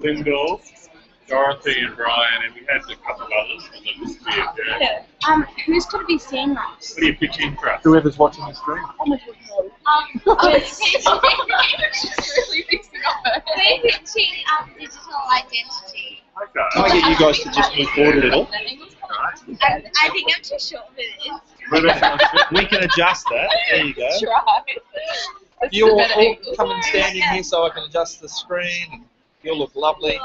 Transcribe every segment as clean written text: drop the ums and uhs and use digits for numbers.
Lyndall, Dorothy and Brian, and we had a couple of others that disappeared. Yeah. Who's going to be seeing us? What are you pitching for us? Whoever's watching the stream. Oh my god, no. Really mixing up her head. We're pitching digital identity. Okay. Can I get you guys to just move forward a little? I think I'm too short for this. We can adjust that. There you go. Try. You all come and stand in here so I can adjust the screen. And you'll look lovely.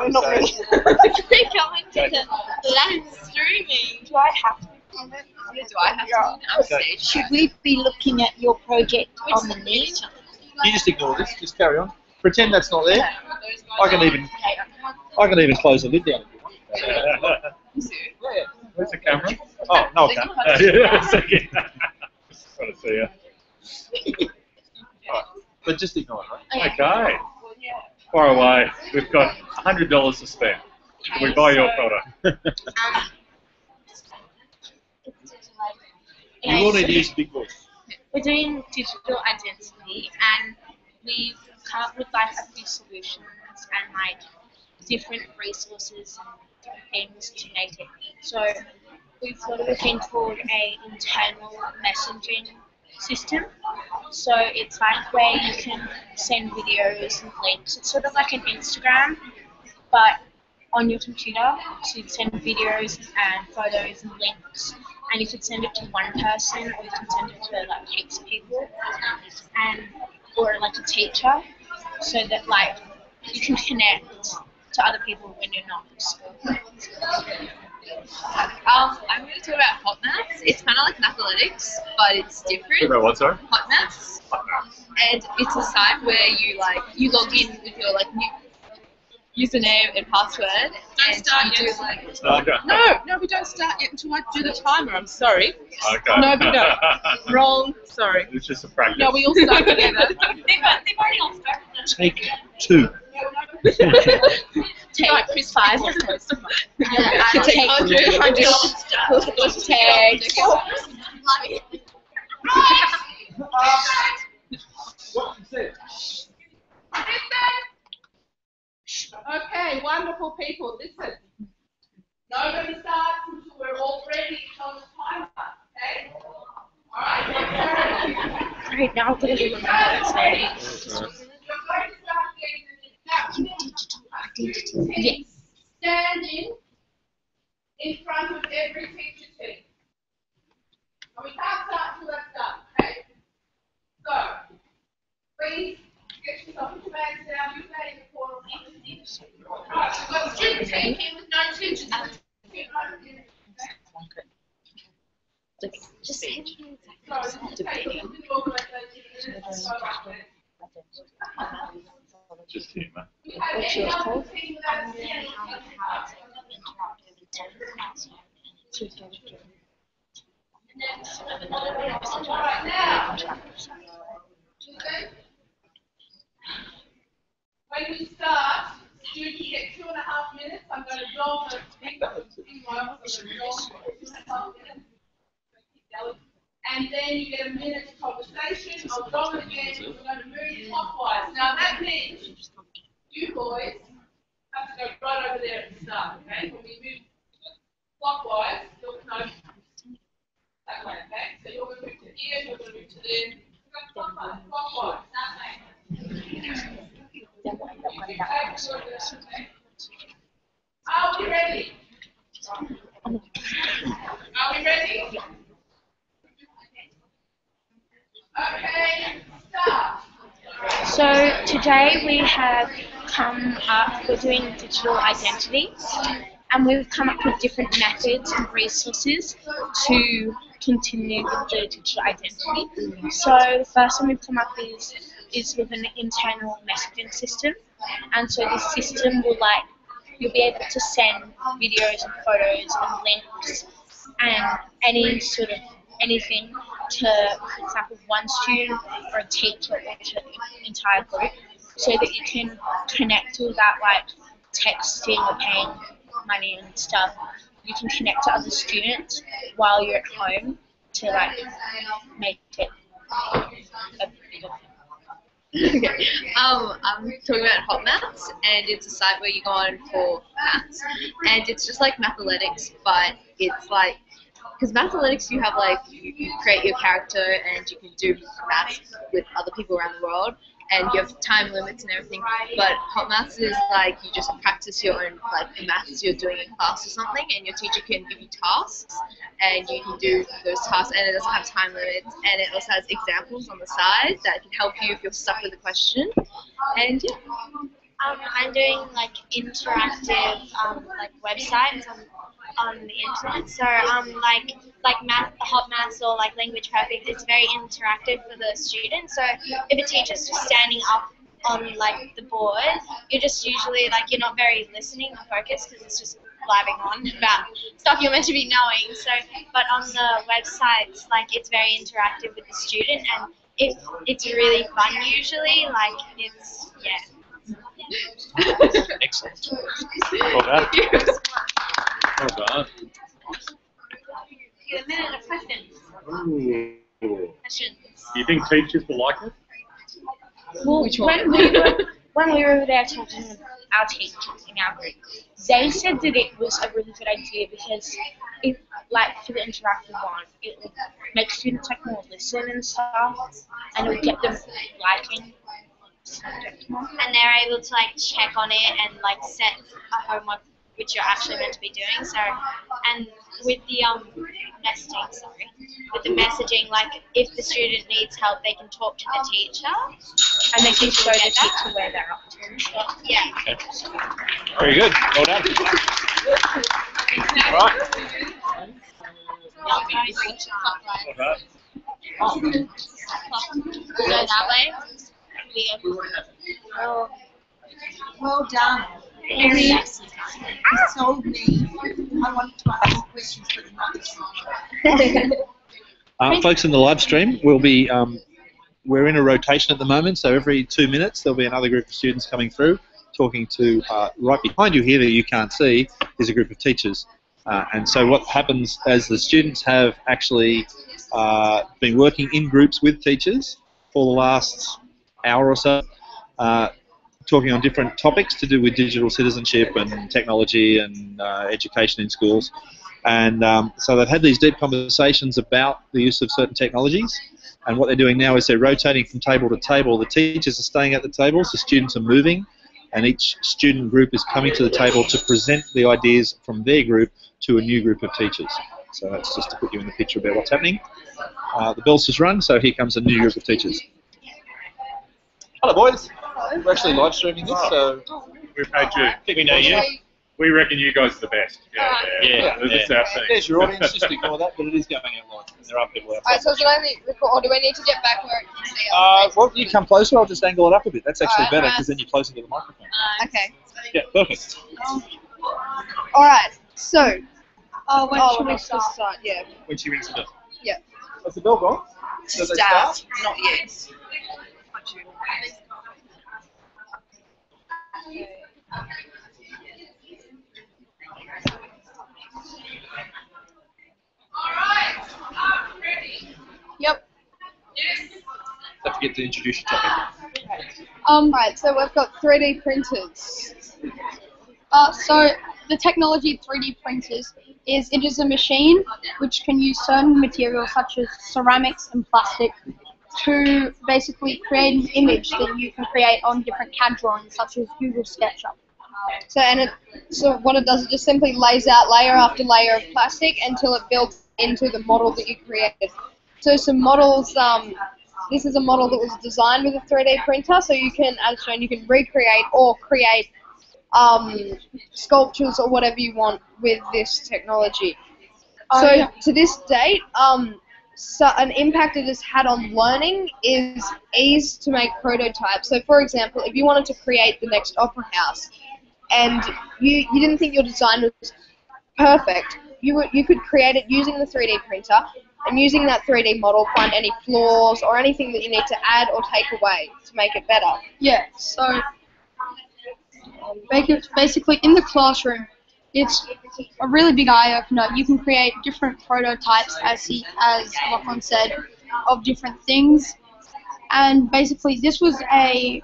Not really. They're going to the live streaming. Do I have to? Do I have to upstage? Should we be looking at your project on the net? You just ignore this. Just carry on. Pretend that's not there. I can even close the lid down if you want. Yeah. Where's the camera? Oh no, I can't. Yeah, a second. Just want to see you. Right. But just ignore it, right? Okay. Far away. We've got $100 to spend. Can we buy your photo? You will need to use a big voice. We're doing digital identity, and we've come up with like a few solutions and like different resources and different things to make it. So we've thought of a thing called a internal messaging system. So it's like where you can send videos and links. It's sort of like an Instagram, but on your computer. So you send videos and photos and links, and you could send it to one person, or you can send it to like heaps of people, and or like a teacher, so that like you can connect to other people when you're not at school. I'm going to talk about Hot Maths. It's kind of like Mathletics, but it's different. About what, sorry? Hot Maths. And it's a site where you log in with your username and password. Don't start you yet. do like Okay. No, we don't start yet until I do the timer. I'm sorry. Okay. No, but no. Wrong. Sorry. It's just a practice. No, we all start together. they've already all started. Take two. Take Right, Chris 5. take 100. Okay, wonderful people. Listen. Nobody starts until we're all ready on the timer. Okay? All right. Great, now I'm going to do my maths. We're going to start getting Digital identity. Yes. standing in front of every teacher team. And we can't start till that's done, okay? So, please get yourself your bags down, use that in the corner. Right, we've got student team here with no teachers. Just say it Just here, man. What's yours called? When we start, students get 2.5 minutes. I'm going to draw the big and then you get a minute's conversation. I'll draw it again. We're going to move clockwise. Now that means you boys have to go right over there at the start, okay? When we move clockwise, you'll know that way, okay? So you're going to move to here, you're going to move to there. Clockwise, clockwise, that way. Are we ready? Are we ready? Okay, start. So today we have come up, we're doing digital identity, and we've come up with different methods and resources to continue with the digital identity. So the first one we've come up is with an internal messaging system, and so this system will you'll be able to send videos and photos and links and anything to, for example, one student or a teacher or to the entire group, so that you can connect without texting or paying money and stuff. You can connect to other students while you're at home to make it a bigger thing. Okay. I'm talking about Hot Maths, and it's a site where you go on for maths, and it's just like Mathletics, but it's like, because Mathletics you have like, you create your character and you can do maths with other people around the world, and you have time limits and everything, but Hot Maths is like, you just practice your own, like, the maths you're doing in class or something, and your teacher can give you tasks, and you can do those tasks, and it doesn't have time limits, and it also has examples on the side that can help you if you're stuck with a question, and yeah. I'm doing like interactive like websites on the internet. So like math, Hot Maths or like Language Perfect, it's very interactive for the students. So if a teacher's just standing up on like the board, you're just usually like, you're not very listening or focused because it's just blabbing on about stuff you're meant to be knowing. So but on the websites, like, it's very interactive with the student, and it's really fun usually. Like, it's, yeah. Excellent. Well done. Well done. A minute of questions. Ooh. Questions. Do you think teachers will like it? Well, when we were there talking with our teachers in our group, they said that it was a really good idea because it, like, for the interactive one, it would make students like more listen and stuff, and it would get them liking the subject more. And they're able to like check on it and like set a homework which you're actually meant to be doing. So, and with the messaging, like, if the student needs help, they can talk to the teacher, and they can show the teacher where they're up to. Yeah. Okay. Very good. Well done. All right. Well done. Go that way. Oh. Well done. Harry, you told me I wanted to ask questions for the next Folks in the live stream, we'll be, we're in a rotation at the moment, so every 2 minutes there'll be another group of students coming through, talking to, right behind you here that you can't see, is a group of teachers. And so what happens as the students have actually been working in groups with teachers for the last hour or so, talking on different topics to do with digital citizenship and technology and education in schools. And so they've had these deep conversations about the use of certain technologies. And what they're doing now is they're rotating from table to table. The teachers are staying at the tables, the students are moving, and each student group is coming to the table to present the ideas from their group to a new group of teachers. So that's just to put you in the picture about what's happening. The bell's just rung, so here comes a new group of teachers. Hello, boys. We're actually live streaming this, so We've paid you. let me know you. We reckon you guys are the best. Yeah. This is our thing. There's your audience, just ignore that, but it is going out live. There are people outside. Alright, so should I record, or do we need to get back where you can see us? Well, you come closer, I'll just angle it up a bit. That's actually Alright, better, alright. because then you're closer to the microphone. Okay. Yeah, perfect. Alright, so. When should we start? Yeah. When she rings the bell. Yeah. Has the bell gone? Does it start? Not yet. Ready? Yep. Yes. Don't forget to introduce your topic. Right, so we've got 3D printers. So the technology of 3D printers is it is a machine which can use certain materials such as ceramics and plastic to basically create an image that you can create on different CAD drawings such as Google SketchUp. So what it does, it just simply lays out layer after layer of plastic until it builds into the model that you created. So some models, this is a model that was designed with a 3D printer, so you can, as shown, you can recreate or create sculptures or whatever you want with this technology. So to this date, so an impact it has had on learning is ease to make prototypes. So for example, if you wanted to create the next opera house and you didn't think your design was perfect, you could create it using the 3D printer, and using that 3D model find any flaws or anything that you need to add or take away to make it better. Yeah, so basically in the classroom, it's a really big eye-opener. You can create different prototypes, as Lachlan said, of different things. And basically, this was a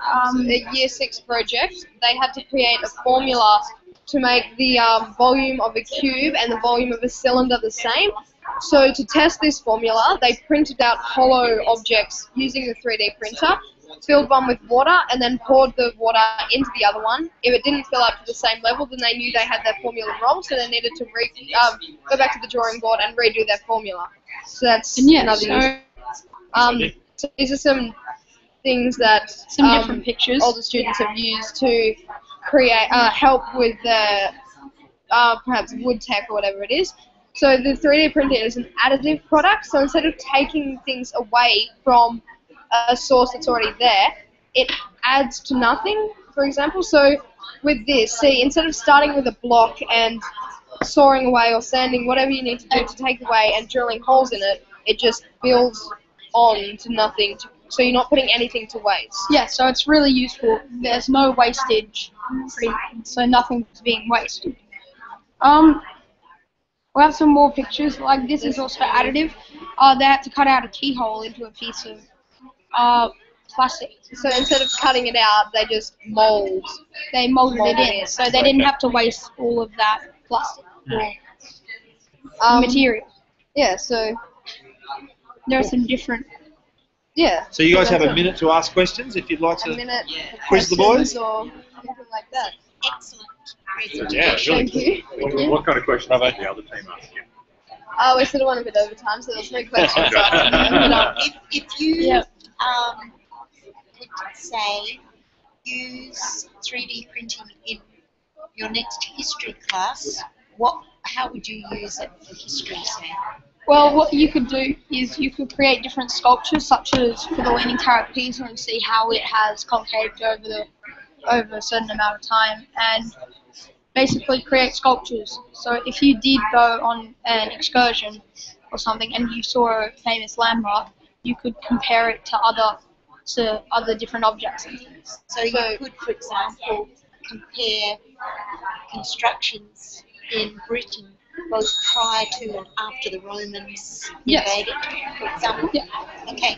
Year 6 project. They had to create a formula to make the volume of a cube and the volume of a cylinder the same. So to test this formula, they printed out hollow objects using the 3D printer, filled one with water, and then poured the water into the other one. If it didn't fill up to the same level, then they knew they had their formula wrong, so they needed to go back to the drawing board and redo their formula. So that's another use. So these are some things that some different pictures all the students have used to create help with perhaps wood tech or whatever it is. So the 3D printer is an additive product, so instead of taking things away from a source that's already there, it adds to nothing, for example. So with this, see, instead of starting with a block and sawing away or sanding, whatever you need to do to take away and drilling holes in it, it just builds on to nothing. So you're not putting anything to waste. Yeah, so it's really useful. There's no wastage, so nothing's being wasted. We'll have some more pictures. Like this is also additive. They had to cut out a keyhole into a piece of plastic. So instead of cutting it out, they just molded it in. So they didn't have to waste all of that plastic or material. Yeah, so there are some different. Yeah. So you guys have a minute to ask questions if you'd like to quiz the boys. Or anything like that. Excellent. Yeah, really. Thank you. What kind of question have the other team asked you? We sort of went a bit over time, so there's no questions asked. If you could say use 3D printing in your next history class, how would you use it for history, say? Well, what you could do is you could create different sculptures, such as for the Leaning Tower of Pisa, and see how it has concaved over a certain amount of time, and basically create sculptures. So if you did go on an excursion or something and you saw a famous landmark, you could compare it to other different objects. So you could, for example, compare constructions in Britain both prior to and after the Romans invaded, for example? Yeah. Okay.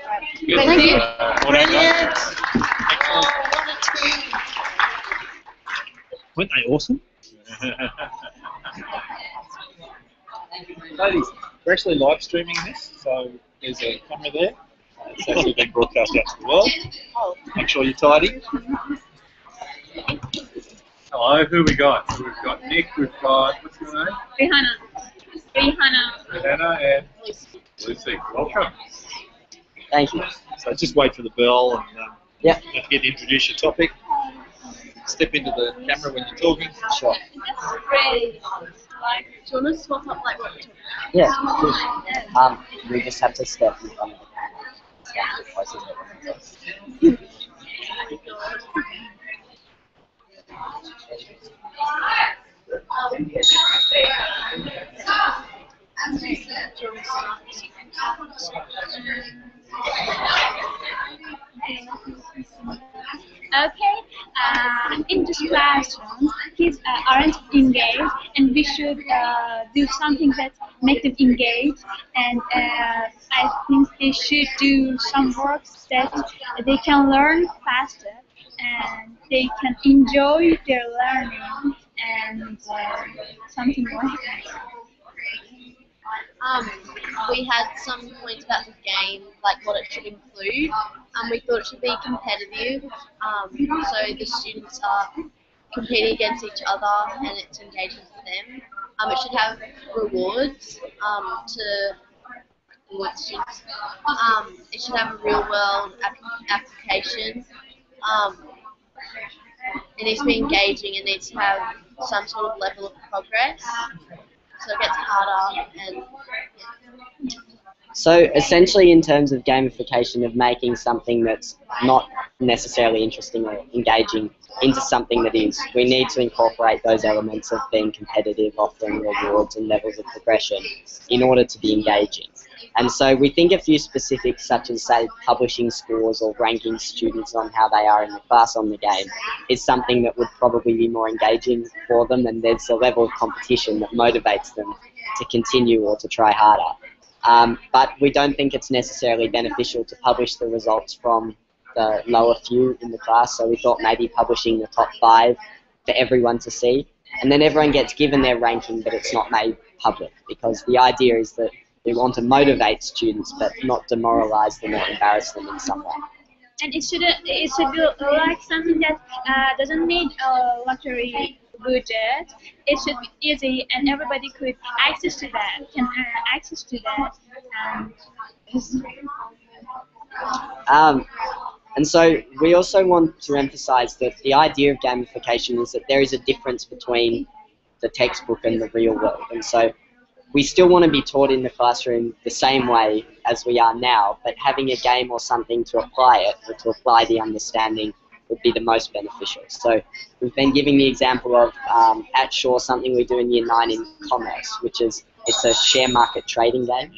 Thank you. Brilliant. Excellent. What a team. Weren't they awesome? Ladies, we're actually live streaming this, so there's a camera there. It's actually being broadcast out to the world. Make sure you're tidy. Hello, who we got? So we've got Nick, we've got, what's your name? Rihanna and Lucy. Welcome. Thank you. So just wait for the bell and Yep. don't forget to introduce your topic. Step into the camera when you're talking. Sure. Great. Do you want to swap up like what we're talking about? Yeah. Good. We just have to step in front of the camera. Stand as close as we can. Okay, in this classroom, kids aren't engaged, and we should do something that make them engaged. And I think they should do some works that they can learn faster, and they can enjoy their learning, and something like that. We had some points about the game, like what it should include. We thought it should be competitive, so the students are competing against each other and it's engaging for them. It should have rewards to reward students. It should have a real world application. It needs to be engaging, it needs to have some sort of level of progress. So it gets harder and So essentially in terms of gamification of making something that's not necessarily interesting or engaging into something that is, we need to incorporate those elements of being competitive, offering rewards and levels of progression in order to be engaging. And so we think a few specifics such as, say, publishing scores or ranking students on how they are in the class on the game is something that would probably be more engaging for them, and there's a level of competition that motivates them to continue or to try harder. But we don't think it's necessarily beneficial to publish the results from the lower few in the class, so we thought maybe publishing the top 5 for everyone to see, and then everyone gets given their ranking, but it's not made public, because the idea is that we want to motivate students but not demoralize them or embarrass them in some way. And it should be like something that doesn't need a lottery budget. It should be easy, and everybody could access to that. Can access to that. And so we also want to emphasize that the idea of gamification is that there is a difference between the textbook and the real world. And so we still want to be taught in the classroom the same way as we are now, but having a game or something to apply it, or to apply the understanding, would be the most beneficial. So we've been giving the example of at Shaw, something we do in Year 9 in commerce, which is it's a share market trading game.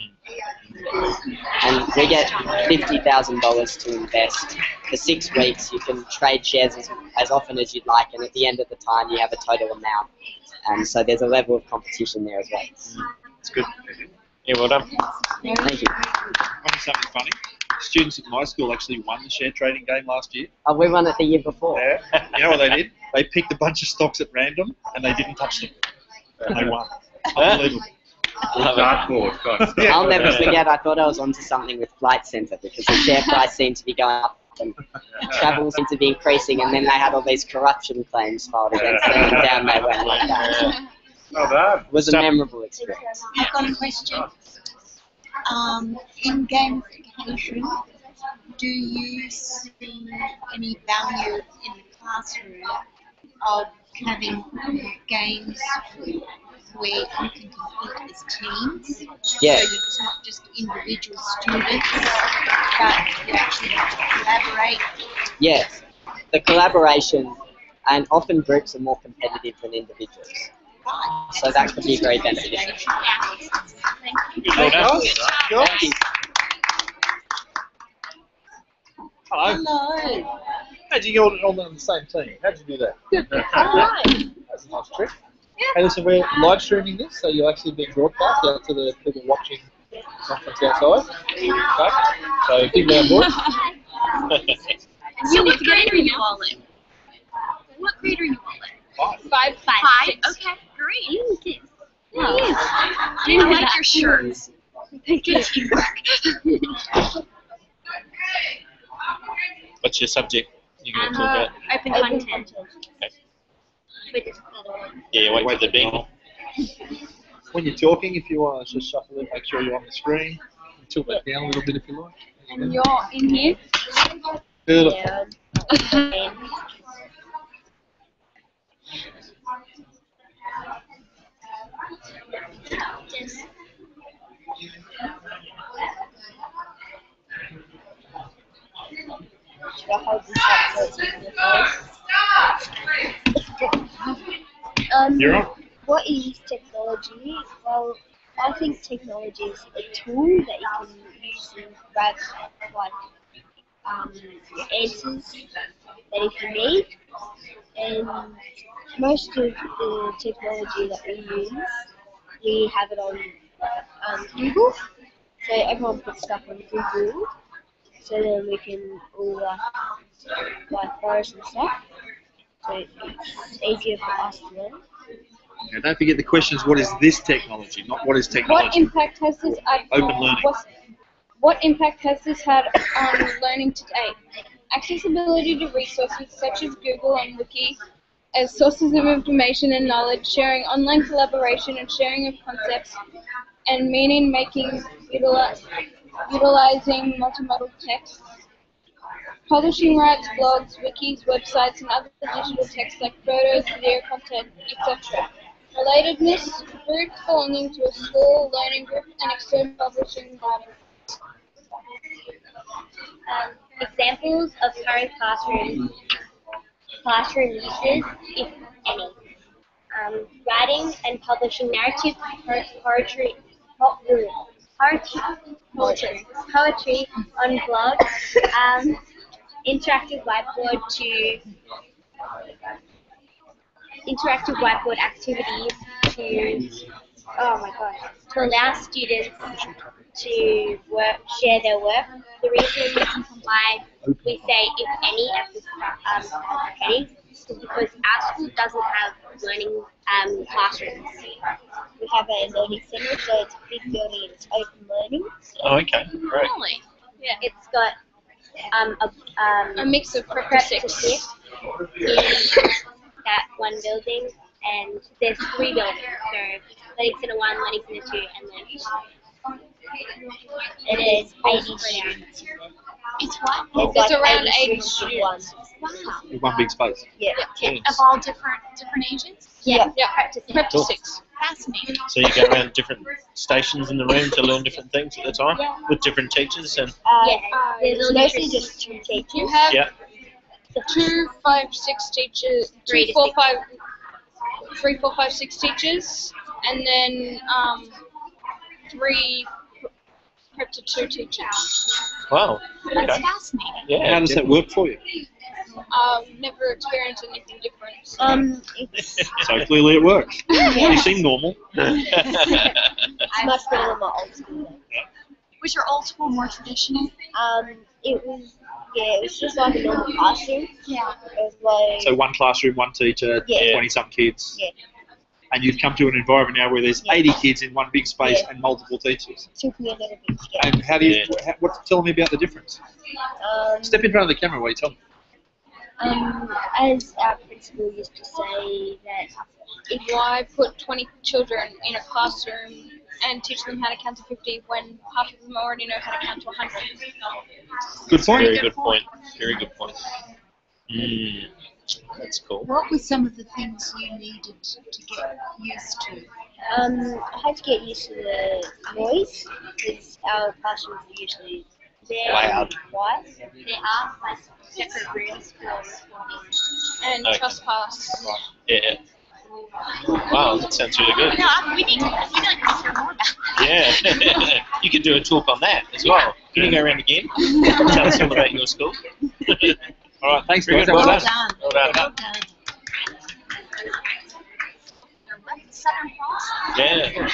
And we get $50,000 to invest. For 6 weeks, you can trade shares as often as you'd like, and at the end of the time, you have a total amount. And so there's a level of competition there as well. It's good. Yeah, well done. Thank you. Want something funny? Students at my school actually won the share trading game last year. Oh, we won it the year before. Yeah. You know what they did? They picked a bunch of stocks at random and they didn't touch them. And they won. Unbelievable. Dartboard, God. Yeah. I'll never forget, I thought I was onto something with Flight Centre, because the share price seemed to be going up and travel seemed to be increasing, and then they had all these corruption claims filed against them, and down they went like that. Not bad. It was a memorable experience. I've got a question. In gamification, do you see any value in the classroom of having games where you can compete as teams? Yeah. So it's not just individual students, but you actually collaborate. Yes, the collaboration, and often groups are more competitive than individuals. Right. So that could be very beneficial. Well done. Thank you. Hello. Hello. How'd you get all on the same team? How'd you do that? That's a nice trick. Hey, listen, we're live streaming this, so you'll actually be broadcast out to the people watching the conference outside. Okay. So big round board. So what grade are you all in? What grade are you all in? 5. 5. Okay, great. I like your shirts. Thank you. What's your subject you're going to talk about? Open content. Okay. Yeah, wait for the bing. When you're talking, if you want to just shuffle it, make sure you're on the screen. Tilt that down a little bit if you like. And you're in here? Beautiful. You're on. What is technology? Well, I think technology is a tool that you can use to grab like answers that if you need. And most of the technology that we use, we have it on Google. So everyone puts stuff on Google, so then we can all like borrow some stuff. So it's easier for us to learn. Now, don't forget the question is, what is this technology, not what is What technology. impact has this Open learning. What impact has this had on learning today? Accessibility to resources such as Google and Wiki as sources of information and knowledge, sharing online collaboration and sharing of concepts, and meaning making utilizing multimodal text. Publishing rights, blogs, wikis, websites, and other digital text like photos, video content, etc. Relatedness, group belonging to a school, learning group, and external publishing guidance. Examples of current classroom uses, if any. Writing and publishing narrative poetry on blogs, interactive whiteboard activities to allow students to share their work. The reason why we say if any at the heading is because our school doesn't have learning classrooms. We have a learning centre, so it's a big building and it's open learning. Oh, okay, great. Really? Yeah. It's got A mix of prep to prep six. to six in that one building, and there's 3 buildings. So Learning Centre 1, Learning Centre 2, and then it is 80 students in there. It's what? There's It's like around 80 80 students in one. Wow. In one big space. Yeah. Of all different ages? Yeah. Prep to six. Prep to Cool. 6. Fascinating. So you go around different stations in the room to learn different things at the time Yeah. with different teachers and Yeah. There's mostly just 2 teachers. You have yeah. 2, 5, 6 teachers, 3 2, to 4, 6. 5, 3, 4, 5, 6 teachers, and then 3 prep to 2 teachers. Wow. That's Okay. fascinating. Yeah. How does that work for you? Never experienced anything different. It's So clearly it works. You seem normal. it's much better than my old school. Was your old school more traditional? It was just like a normal classroom. Yeah. It was like So one classroom, one teacher, Yeah. 20-some kids. Yeah. And you've come to an environment now where there's Yeah. 80 kids in one big space Yeah. and multiple teachers. took me a little bit to get. And how do you? Tell me about the difference. Step in front of the camera while you tell me. As our principal used to say that Why put 20 children in a classroom and teach them how to count to 50 when half of them already know how to count to 100? Good point. Very good point. Very good point. That's cool. What were some of the things you needed to get used to? I had to get used to the noise because our classrooms are usually very Loud. quiet. There are like separate rooms for recording. And Okay. trespass. Yeah. Wow, that sounds really good. No, we need to hear more about that. Yeah. You could do a talk on that as well. Can you go around again? Tell us all about your school. All right, thanks, Very guys. good. Well Well done. done. Well done. Well done. Southern Cross. Yeah.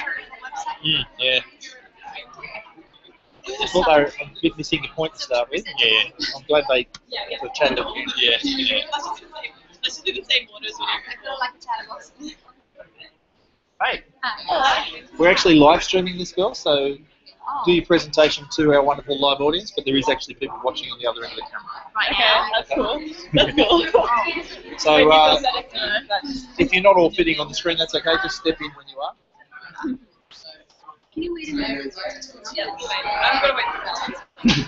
Yeah. I thought they were a bit missing a point to start with. Yeah. I'm glad they were chatted up. Yeah. Yeah. Let's just do the same orders. Like a chatterbox. Hey, Hi. we're actually live streaming this, girl, so do your presentation to our wonderful live audience, but there is actually people watching on the other end of the camera. Right now. That's cool. That's cool. So if you're not all fitting on the screen, that's okay. Just step in when you are. Can you wait a minute? Yeah, I'm gonna wait for that.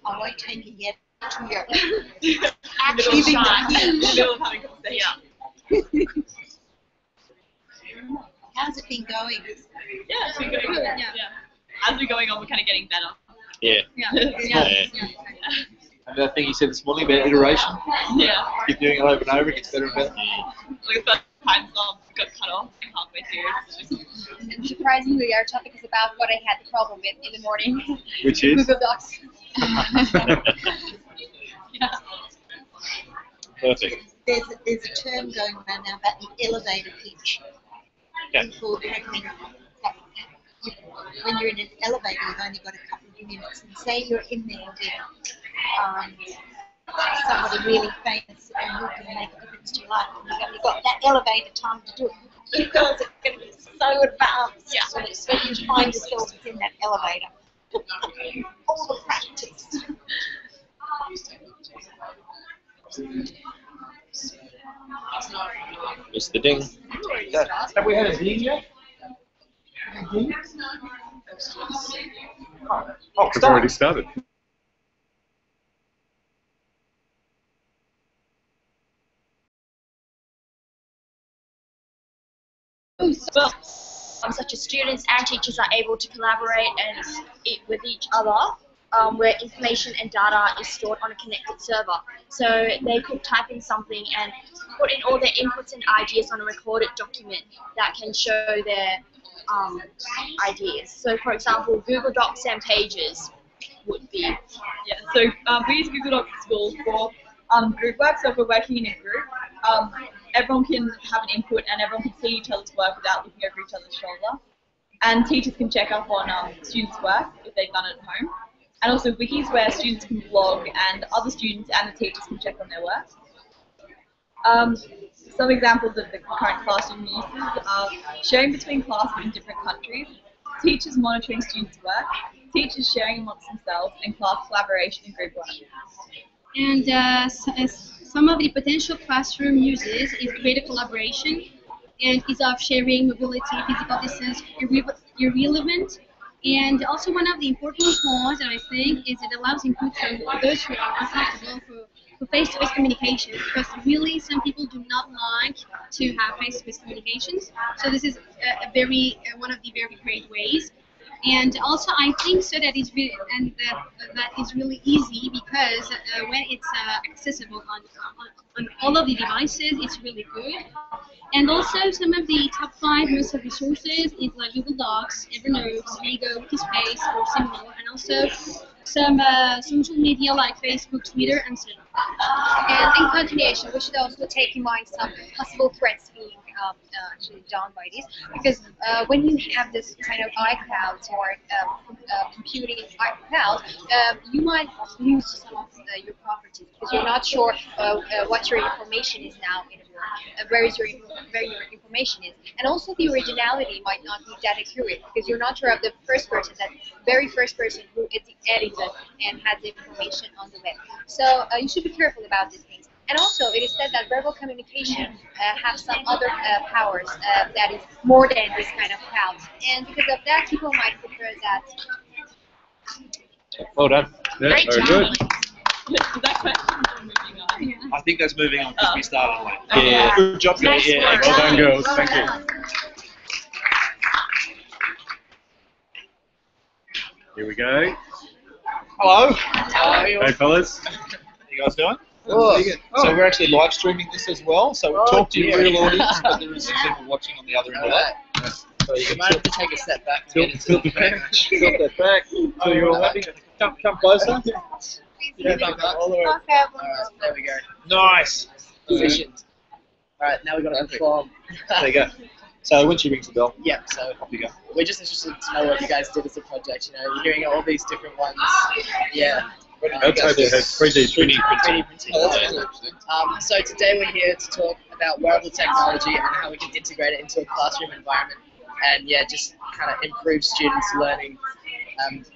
I won't take it yet to your Middle Giving shot. them. Middle of having a conversation. How's it been going? Yeah, it's been good. Yeah. As we're going on, we're kind of getting better. Yeah. Yeah. And that thing you said this morning about iteration, Yeah. keep doing it over and over, it gets better and better. Like the first time got cut off halfway through. And surprisingly, our topic is about what I had the problem with in the morning. Which is? Google Docs. Yeah. Perfect. There's a term going around now about the elevator pitch. Yeah. People reckoning that when you're in an elevator, you've only got a couple of minutes, and say you're in there with somebody really famous and who can make a difference to your life, and you've only got that elevator time to do it. You girls are going to be so advanced, Yeah. so you find yourselves in that elevator. All the practice. Mr. Ding. Have we had a ding yet? Oh, We've already started. Such as students and teachers are able to collaborate and with each other, where information and data is stored on a connected server. So they could type in something and put in all their inputs and ideas on a recorded document that can show their ideas. So, for example, Google Docs and Pages would be. Yeah, so we use Google Docs at school for group work. So if we're working in a group, everyone can have an input and everyone can see each other's work without looking over each other's shoulder. And teachers can check up on students' work if they've done it at home. And also wikis where students can blog and other students and the teachers can check on their work. Some examples of the current classroom uses are sharing between classes in different countries, teachers monitoring students' work, teachers sharing amongst themselves, and class collaboration and group work. And some of the potential classroom uses is greater collaboration and ease of sharing, mobility, physical distance, irrelevant. And also one of the important points that I think is it allows input from those who are uncomfortable for face-to-face communication, because really some people do not like to have face-to-face communications. So this is one of the very great ways. And also, I think so that is really, that is really easy because when it's accessible on all of the devices, it's really good. And also, some of the top 5 most of resources is like Google Docs, Evernote, Lego, Wikispace, or similar, and also some social media like Facebook, Twitter, and so on. And in continuation, we should also take in mind some possible threats being actually done by this, because when you have this kind of iCloud or computing iCloud, you might lose some of your properties because you're not sure what your information is now anymore, where your information is, and also the originality might not be that accurate because you're not sure of the very first person who edited and had the information on the web. So you should be careful about these things. And also, it is said that verbal communication has some other powers that is more than this kind of cloud. And because of that, people might prefer that. Well done. Yeah, Great very job. good. I think that's moving on because we started late. Yeah. Good job, Nice guys. work. Well done, girls. Thank you. Here we go. Hello. Hey, fellas. How you guys doing? Oh. So we're actually live streaming this as well, so we'll talk to your dear. real audience, but there is some people watching on the other end of that. So you You can might have to take a step back to get into tilt that back. So you're all happy? Come closer. Yeah, all the way. Alright, there we go. Nice. Positioned. Alright, now we've got to perform. There you go. So when she rings the bell, Yeah, so off you go. we're just interested to know what you guys did as a project. You know, you're hearing all these different ones. Yeah. That's how they had 3D printing. 3D printing. Oh, that's cool. So today we're here to talk about wearable technology and how we can integrate it into a classroom environment and yeah, just kind of improve students' learning.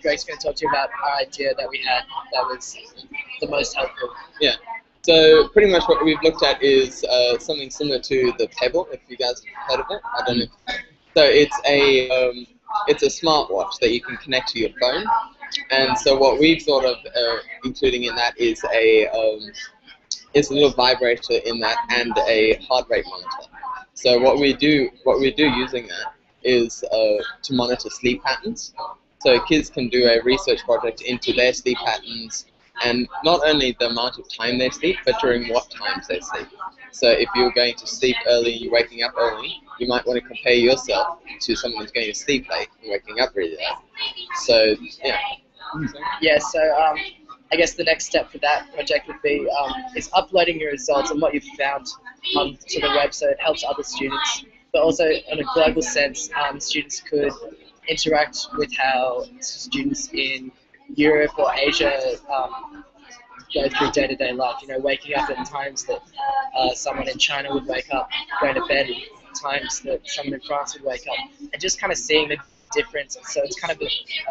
Greg's going to talk to you about our idea that we had that was the most helpful. Yeah. So pretty much what we've looked at is something similar to the Pebble, if you guys have heard of it. I don't know. So it's a smartwatch that you can connect to your phone. And so what we've thought of including in that is a little vibrator in that and a heart rate monitor. So what we do using that is to monitor sleep patterns. So kids can do a research project into their sleep patterns and not only the amount of time they sleep, but during what times they sleep. So if you're going to sleep early and you're waking up early, you might want to compare yourself to someone who's going to sleep late and waking up really late. So, yeah. Yeah, so I guess the next step for that project would be is uploading your results and what you've found to the web so it helps other students. But also, in a global sense, students could interact with how students in Europe or Asia go through day-to-day life. You know, waking up at times that someone in China would wake up, going to bed at times that someone in France would wake up, and just kind of seeing the difference. So it's kind of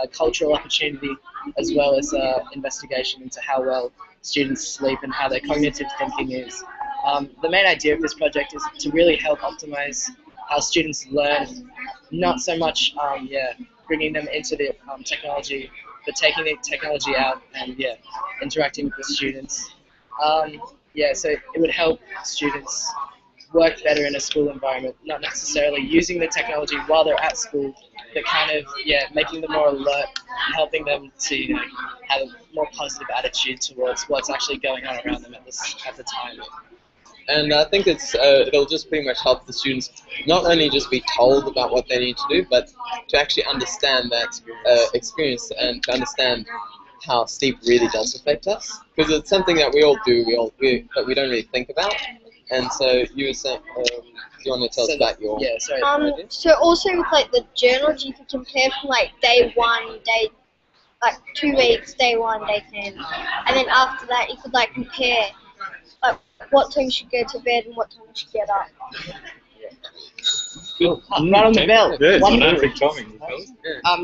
a cultural opportunity as well as investigation into how well students sleep and how their cognitive thinking is. The main idea of this project is to really help optimize how students learn, not so much bringing them into the technology, but taking the technology out and interacting with the students. So it would help students work better in a school environment, not necessarily using the technology while they're at school, but kind of making them more alert, helping them to have a more positive attitude towards what's actually going on around them at the time. And I think it'll just pretty much help the students not only just be told about what they need to do, but to actually understand that experience and to understand how sleep really does affect us. Because it's something that we all do, but we don't really think about. And so you were saying, you want to tell us about your... Yeah, sorry. So also with like the journals, you could compare from like day 1, like 2 weeks, day 1, day 10, and then after that you could like compare like what time you should go to bed and what time you should get up. Right on the bell. Yeah, One it's minute. timing.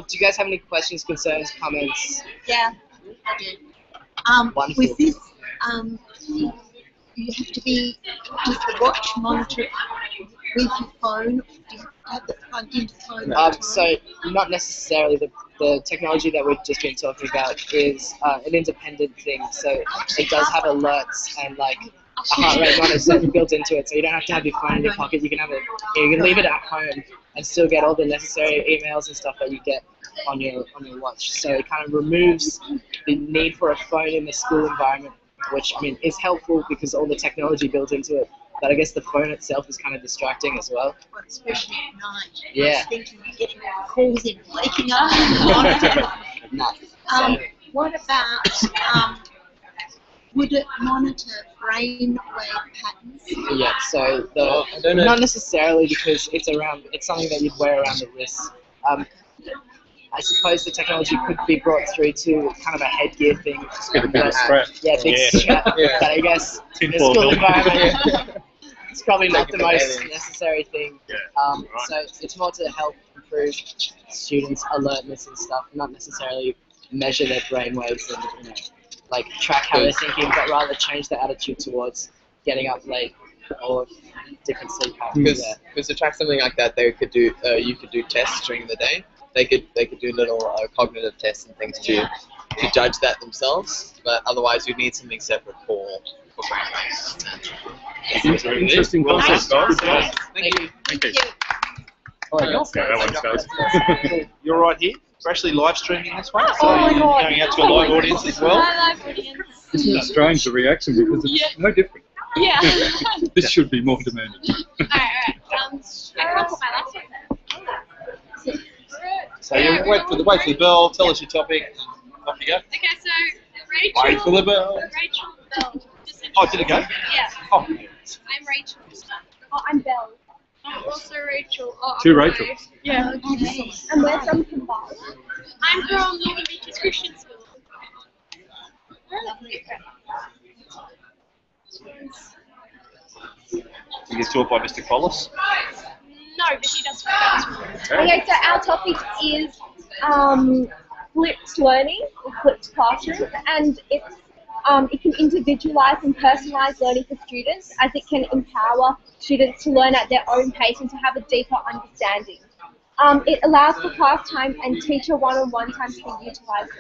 Do you guys have any questions, concerns, comments? Yeah, I do. Wonderful. With this, you have to be, does the watch monitor with your phone? Do you have it plugged into the phone? all the time? So not necessarily. The technology that we've just been talking about is an independent thing. So it does have alerts and like a heart rate monitor built into it. So you don't have to have your phone in your pocket. You can have it. You can leave it at home and still get all the necessary emails and stuff that you get on your watch. So it kind of removes the need for a phone in the school environment, which I mean is helpful because all the technology built into it. But I guess the phone itself is kind of distracting as well. Especially at night. Yeah. I was thinking of getting calls in, waking up and monitoring. No. What about, would it monitor brain wave patterns? Yeah, so not necessarily because it's something that you'd wear around the wrist. I suppose the technology could be brought through to kind of a headgear thing. Just get a bit of strap. Yeah, big strap. Yeah. But I guess in the Tinfoil school helmet. environment, it's probably not the most Alien. necessary thing. Yeah. So it's more to help improve students' alertness and stuff, not necessarily measure their brain waves and like track how they're thinking, but rather change their attitude towards getting up late or different sleep patterns. Because to track something like that, they could do you could do tests during the day. They could do little cognitive tests and things to judge that themselves. But otherwise, you'd need something separate for brain waves. Interesting concept, guys. Thank you. Thank you. All right, Okay, that one's goes. You're right here. We're actually live streaming this one, so Oh my you're God. going out to a live audience as well. Hi, live audience. Isn't it strange, the reaction, because it's no different. Yeah. This should be more demanding. Alright. Everyone put my laptop there. So you wait for the bell, tell us your topic, and off you go. Okay, so Rachel. Wait for the bell. Rachel Bell. Oh, did it go? Yeah. Oh. I'm Rachel. Oh, I'm Belle. I'm also Rachel. Oh, Two I'm Rachels. Rose. Yeah. And we're from Kimball. I'm from Northern Beaches Christian School. You get taught by Mr. Collis. No, but she does flipped. Okay, so our topic is flipped learning, or flipped classroom, and it can individualize and personalize learning for students, as it can empower students to learn at their own pace and to have a deeper understanding. It allows for class time and teacher one-on-one time to be utilised.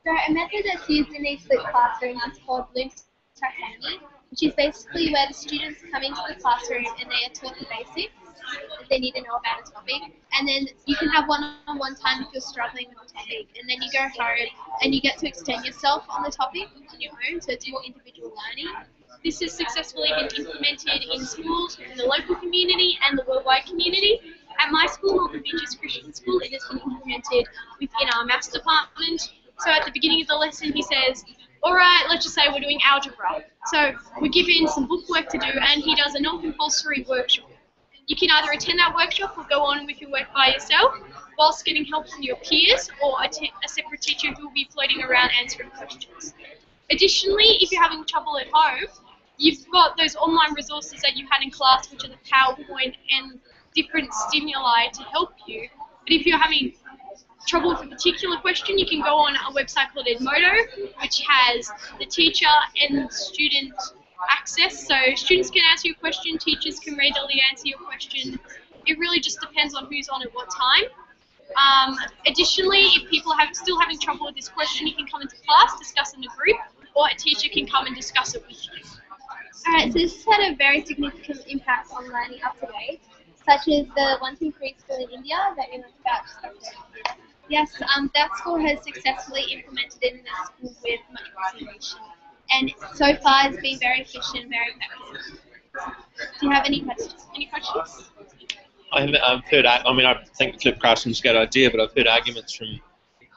So a method that's used in these flipped classrooms is called Bloom's taxonomy, which is basically where the students come into the classroom and they are taught the basics that they need to know about a topic, and then you can have one-on-one time if you're struggling with the topic, and then you go home and you get to extend yourself on the topic on your own, so it's more individual learning. This has successfully been implemented in schools, in the local community and the worldwide community. At my school, Northern Beaches Christian School, it has been implemented within our maths department. So at the beginning of the lesson, he says, alright, let's just say we're doing algebra. So we're given some book work to do, and he does a non-compulsory workshop. You can either attend that workshop or go on with your work by yourself, whilst getting help from your peers or a separate teacher who will be floating around answering questions. Additionally, if you're having trouble at home, you've got those online resources that you had in class, which are the PowerPoint and different stimuli to help you. But if you're having trouble with a particular question, you can go on a website called Edmodo, which has the teacher and student access. So students can answer your question, teachers can readily answer your question. It really just depends on who's on at what time. Additionally, if people are still having trouble with this question, you can come into class, discuss in a group, or a teacher can come and discuss it with you. Alright, so this has had a very significant impact on learning up to date, such as the 123 school in India that you learned about just now. Yes, that school has successfully implemented it in their school with much motivation. and so far it's been very efficient, very effective. Do you have any questions? I've heard. I mean, I think the flipped classroom's a good idea, but I've heard arguments from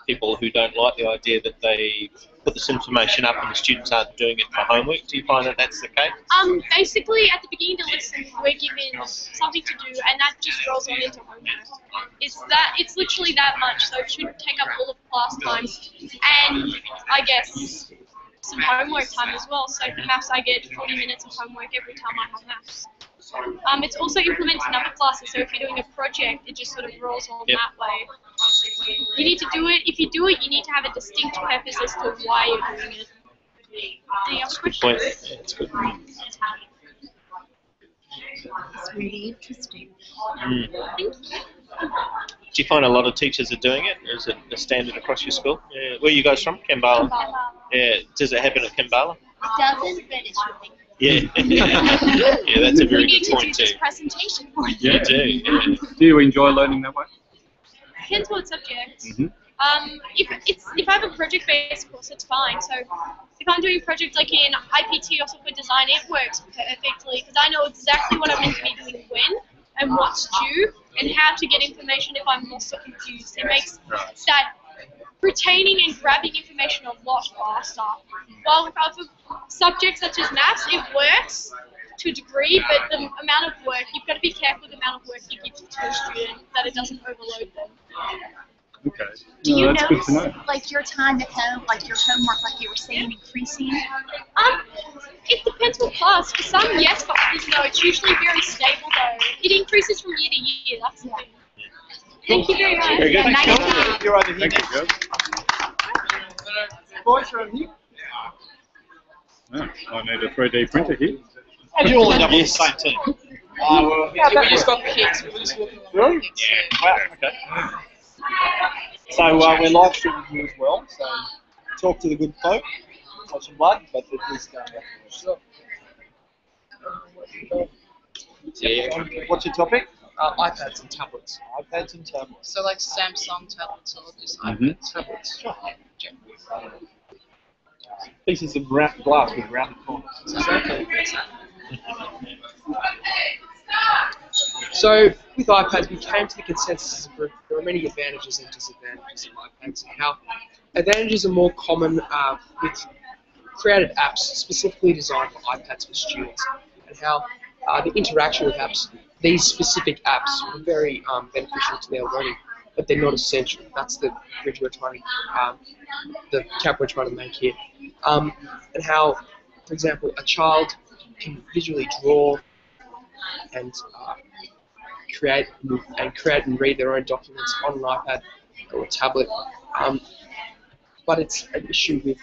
people who don't like the idea that they put this information up and the students aren't doing it for homework. Do you find that that's the case? Basically, at the beginning of the lesson, we're given something to do, and that just rolls on into homework. It's literally that much, so it shouldn't take up all of class time, and I guess some homework time as well. So for maths, I get 40 minutes of homework every time I have maths. It's also implemented in other classes, so if you're doing a project, it just sort of rolls on that way. You need to do it. If you do it, you need to have a distinct purpose as to why you're doing it. Any other questions? Yeah, it's good. It's really interesting. Do you find a lot of teachers are doing it? Is it a standard across your school? Yeah. Where are you guys from? Kambala? Yeah. Does it happen at Kambala? It doesn't, but it should be. Yeah. Yeah, that's a very good point We need to do this presentation for you. Yeah. You do. Yeah. Do you enjoy learning that way? Depends what subject. Mm-hmm. If I have a project-based course, it's fine. So if I'm doing a project like in IPT or software design, it works perfectly because I know exactly what I'm meant to be doing when and what's due and how to get information if I'm also confused. It makes that retaining and grabbing information a lot faster. While with other subjects such as maths, it works to a degree, but the amount of work, you've got to be careful with the amount of work you give to a student, that it doesn't overload them. Okay. Do you that's good to notice, know. like, your time at home, like your homework, like you were saying, increasing? It depends what class. For some, yes, but others, no. It's usually very stable, though. It increases from year to year. That's the thing. Thank you very much. Very good. Nice Thanks, job. Phil. You're over here Thank you, next. girls. Boys are over here. Oh, I need a 3D printer here. How do you all end up on the same team? We just got picked. Really? Yeah. Wow. Okay. So we're live streaming here as well. So talk to the good folk. Touch some blood, but it is going back. Yeah. What's your topic? iPads and tablets. iPads and tablets. So like Samsung tablets or just iPads, tablets. Pieces of glass with rounded corners. Exactly. So with iPads, we came to the consensus that there are many advantages and disadvantages of iPads, and how advantages are more common with created apps specifically designed for iPads for students, and how the interaction with apps, these specific apps, are very beneficial to their learning, but they're not essential. That's the bridge we're trying to, the cap we're trying to make here, and how, for example, a child can visually draw and create and read their own documents on an iPad or a tablet, but it's an issue with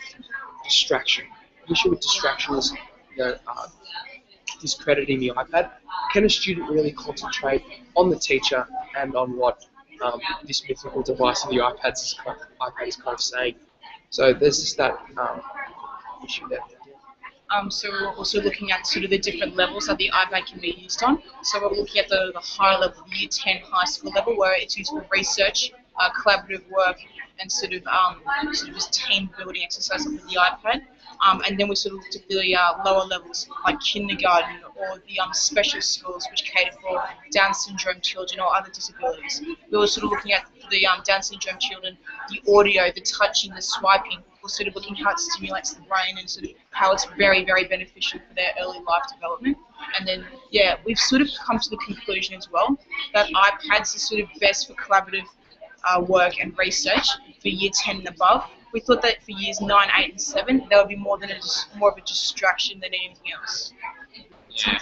distraction. The issue with distraction is, discrediting the iPad. Can a student really concentrate on the teacher and on what this mythical device of the iPad is kind of saying? So there's just that issue there. So we're also looking at sort of the different levels that the iPad can be used on. So we're looking at the higher level, the Year 10 high school level, where it's used for research, collaborative work, and sort of just team building exercises with the iPad. And then we sort of looked at the lower levels, like kindergarten or the special schools, which cater for Down syndrome children or other disabilities. We were sort of looking at the Down syndrome children, the audio, the touching, the swiping. We're sort of looking how it stimulates the brain and sort of how it's very, very beneficial for their early life development. And then, yeah, we've sort of come to the conclusion as well that iPads are sort of best for collaborative work and research for Year 10 and above. We thought that for years 9, 8, and 7, that would be more of a distraction than anything else. Yeah.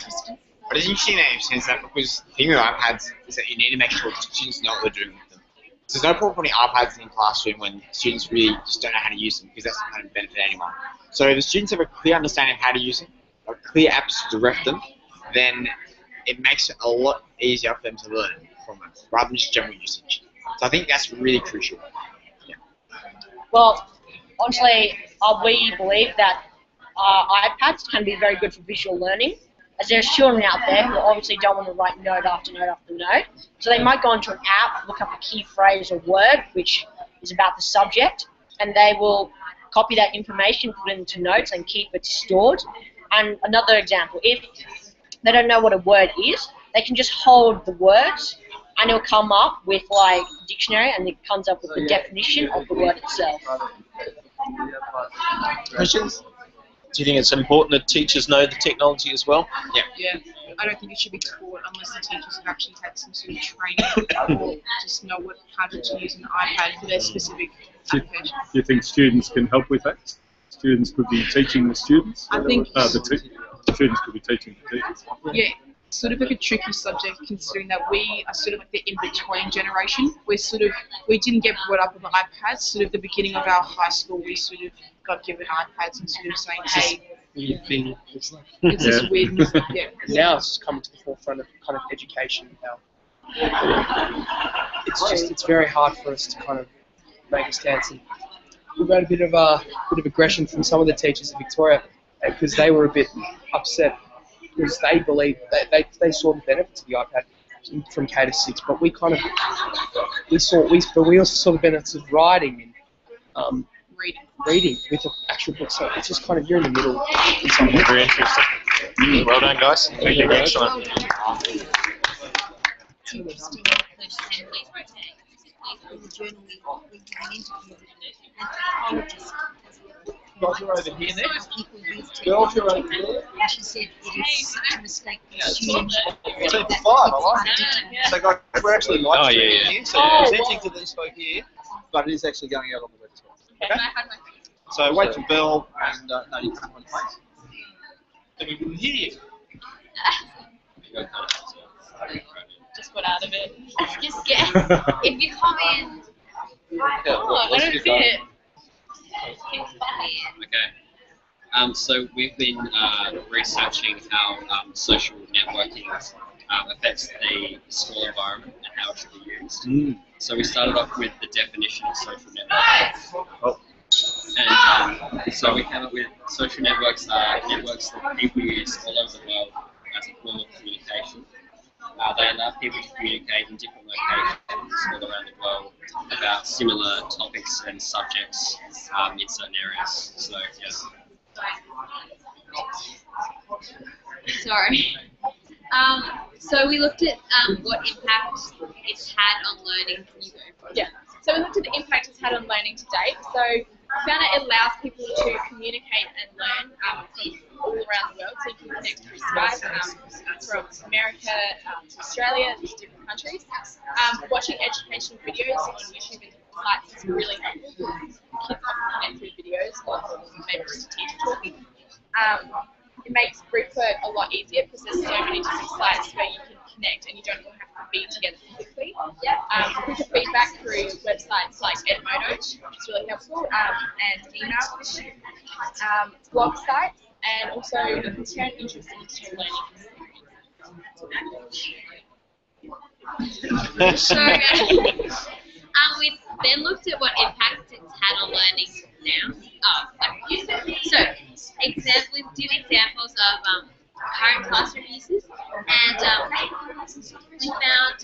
But it's interesting that you've said that, because the thing with iPads is that you need to make sure students know what they're doing with them. So there's no point putting iPads in the classroom when students really just don't know how to use them, because that's not going to benefit anyone. So if the students have a clear understanding of how to use them, or clear apps to direct them, then it makes it a lot easier for them to learn from it, rather than just general usage. So I think that's really crucial. Well, honestly, we believe that iPads can be very good for visual learning, as there's children out there who obviously don't want to write note after note after note. So they might go into an app, look up a key phrase or word, which is about the subject, and they will copy that information, put it into notes, and keep it stored. And another example, if they don't know what a word is, they can just hold the words, and it'll come up with like a dictionary, and it comes up with the definition of the word itself. Questions? Do you think it's important that teachers know the technology as well? Yeah. Yeah, I don't think it should be taught unless the teachers have actually had some sort of training or just know how to use an iPad for their specific application. Do you think students can help with that? Students could be teaching the students? I think the students could be teaching the teachers. yeah, sort of like a tricky subject considering that we are sort of like the in-between generation. We didn't get brought up with iPads. Sort of the beginning of our high school, we sort of got given iPads and sort of saying, hey, Weird thing. it's this weird, yeah. Now it's coming to the forefront of kind of education now. It's very hard for us to kind of make a stance. And we've had a bit of aggression from some of the teachers in Victoria because they were a bit upset because they believe they saw the benefits of the iPad from K to 6, but we kind of we also saw the benefits of writing and reading with the actual book. So it's just kind of you're in the middle. Very interesting. Well done, guys. Thank you. Excellent. Girls are over here next. Girls are over here. And she said it is such a mistake to assume that 5, I like it. So guys, we're actually live streaming here, so presenting to these folk here, but it is actually going out on the web as well. Okay? So wait for the bell, and no, you can't find a place. Then we can hear you. Just got out of it. Just get, if you come in, I don't see it. Okay. So we've been researching how social networking affects the school environment and how it should be used. So we started off with the definition of social network. And so we came up with social networks are networks that people use all over the world as a form of communication. They allow people to communicate in different locations all around the world about similar topics and subjects in certain areas. So, yeah. sorry. So we looked at what impact it's had on learning. Can you go? Yeah. So we looked at the impact it's had on learning to date. So we found it allows people to communicate and learn from all around the world. So you can connect through Skype from America to Australia, to different countries. Watching educational videos on YouTube and different sites is really helpful. Kids can connect through videos, or maybe just a teacher talking. It makes group work a lot easier because there's so many different sites where you can connect and you don't all have to be together physically. Quicker feedback through websites like Edmodo, which is really helpful, and email, blog sites, and also you can turn interest in digital learning. So we then looked at what impact it's had on learning now. So we did examples of current classroom uses, and we found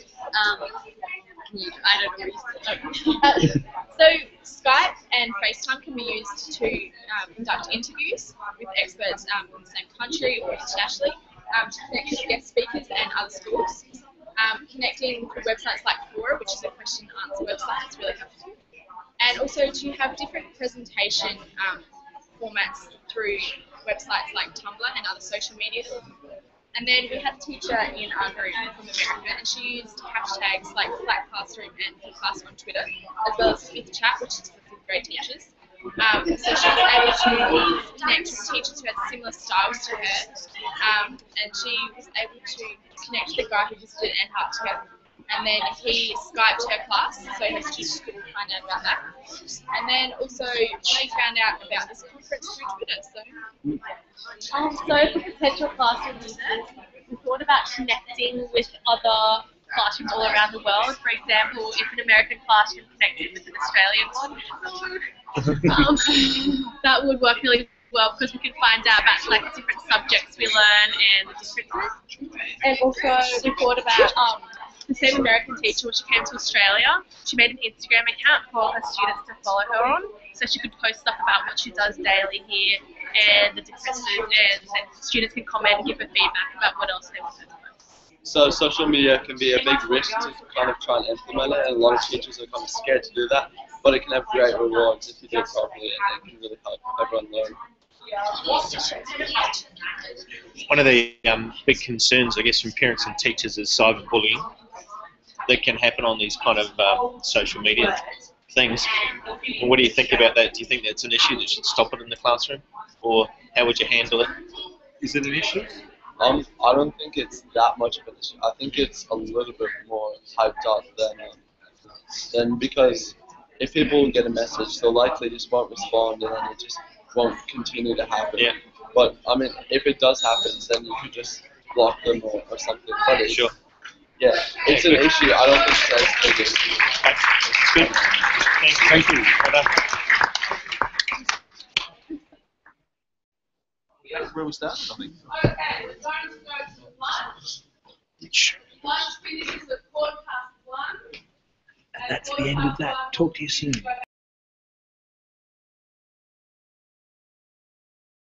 so Skype and FaceTime can be used to conduct interviews with experts in the same country or internationally, to connect with guest speakers and other schools. Connecting with websites like Quora, which is a question and answer website, is really helpful. And also to have different presentation formats through websites like Tumblr and other social media. And then we had a teacher in our group from America, and she used hashtags like Flat Classroom and Class on Twitter, as well as Fifth Chat, which is for fifth grade teachers. So she was able to connect with teachers who had similar styles to her, and she was able to connect with the guy who visited Anhart together. And then he Skyped her class, so her students could find out about that. And then also she found out about this conference through Twitter. So for potential classroom users, we thought about connecting with other classrooms all around the world. For example, if an American classroom connected with an Australian one, that would work really well because we could find out about like the different subjects we learn and the differences. And also we thought about the same American teacher, when she came to Australia, she made an Instagram account for her students to follow her on, So she could post stuff about what she does daily here and the differences, and students can comment and give her feedback about what else they want her to post. So social media can be a big risk to kind of try and implement it, and a lot of teachers are kind of scared to do that, but it can have great rewards if you do it properly, and it can really help everyone learn. One of the big concerns, I guess, from parents and teachers is cyberbullying that can happen on these kind of social media things. And what do you think about that? Do you think that's an issue that should stop it in the classroom, or how would you handle it? Is it an issue? I don't think it's that much of an issue. I think it's a little bit more hyped up than because if people get a message, they'll likely just won't respond, and then it just won't continue to happen. Yeah. But I mean, if it does happen, then you could just block them or something. But it's, Sure. Yeah, it's an issue. I don't think it's as big as. Good. Thank you. Well done. Where we started, I think. Okay, we're going to go to lunch. Lunch finishes at 1:15. And that's the end of that. Talk to you soon.